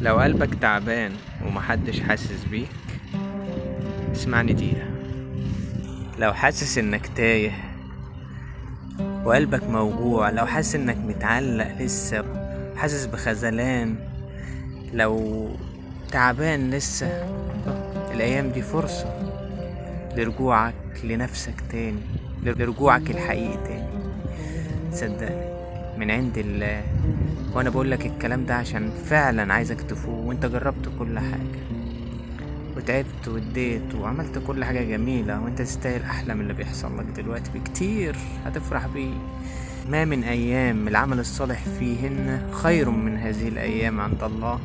لو قلبك تعبان ومحدش حاسس بيك، اسمعني دقيقة. لو حاسس انك تايه وقلبك موجوع، لو حاسس انك متعلق لسه، حاسس بخذلان، لو تعبان لسه، الايام دي فرصة لرجوعك لنفسك تاني، لرجوعك الحقيقي تاني. صدقني من عند الله، وانا بقولك الكلام ده عشان فعلا عايزك تفوق. وانت جربت كل حاجة وتعبت واديت وعملت كل حاجة جميلة، وانت تستاهل احلى من اللي بيحصل لك دلوقتي بكتير، هتفرح بيه. ما من ايام العمل الصالح فيهن خير من هذه الايام عند الله.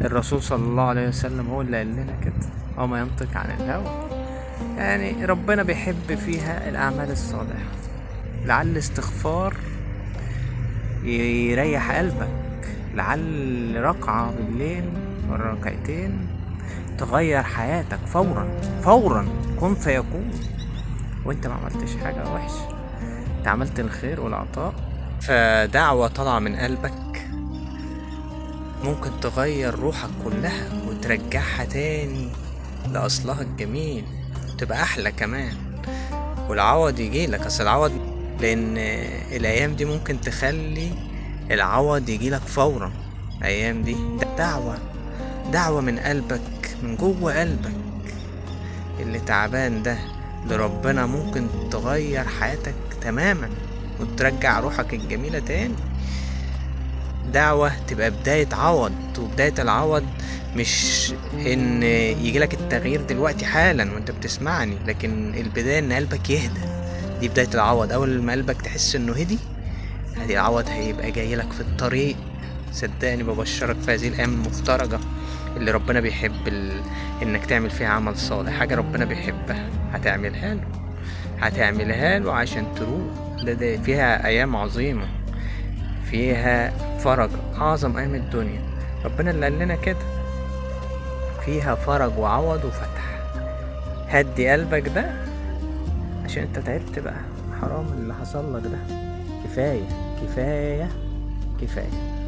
الرسول صلى الله عليه وسلم هو اللي قال لنا كده، هو ما ينطق عن الهوى. يعني ربنا بيحب فيها الاعمال الصالحة. لعل استغفار يريح قلبك، لعل ركعة بالليل ولا ركعتين تغير حياتك فورا كن فيكون. وانت ما عملتش حاجة وحشة، انت عملت الخير والعطاء. فدعوة طالعة من قلبك ممكن تغير روحك كلها وترجعها تاني لأصلها الجميل، تبقى أحلى كمان. والعوض يجيلك، أصل العوض، لأن الأيام دي ممكن تخلي العوض يجيلك فورا. الأيام دي دعوة من قلبك، من جوه قلبك اللي تعبان ده لربنا، ممكن تغير حياتك تماما وترجع روحك الجميلة تاني. دعوة تبقى بداية عوض، وبداية العوض مش ان يجيلك التغيير دلوقتي حالا وانت بتسمعني، لكن البداية ان قلبك يهدى. دي بداية العوض. اول ما قلبك تحس انه هدي، هذه العوض هيبقى جايلك في الطريق. صدقني ببشرك في هذه الايام المفترجة اللي ربنا بيحب انك تعمل فيها عمل صالح، حاجة ربنا بيحبها هتعملها له عشان تروح. ده فيها ايام عظيمة، فيها فرج، اعظم ايام الدنيا. ربنا اللي قال لنا كده، فيها فرج وعوض وفتح. هدي قلبك ده عشان انت تعبت بقى. حرام اللي حصل لك ده، كفاية كفاية كفاية.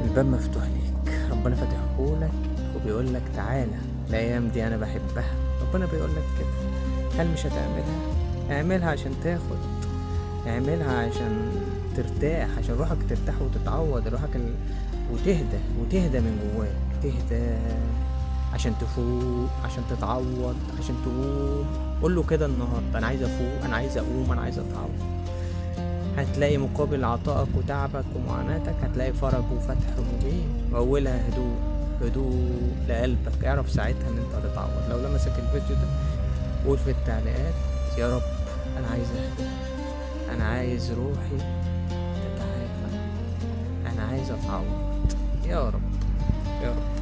الباب مفتوح ليك، ربنا فاتحهولك وبيقول لك تعالى، الايام دي انا بحبها. ربنا بيقول لك كده. هل مش هتعملها؟ اعملها عشان تاخد، اعملها عشان ترتاح، عشان روحك ترتاح وتتعوض، روحك وتهدى من جواك، تهدى عشان تفوق، عشان تتعوض، عشان تقوم. قول له كده النهارده، انا عايز افوق، انا عايز اقوم، انا عايز اتعوض. هتلاقي مقابل عطائك وتعبك ومعاناتك، هتلاقي فرج وفتح مبين، واولها هدوء لقلبك. اعرف ساعتها ان انت هتتعوض. لو لمسك الفيديو ده قول في التعليقات يا رب انا عايز اهدى، انا عايز روحي تتعافى، انا عايز اتعوض. يا رب يا رب.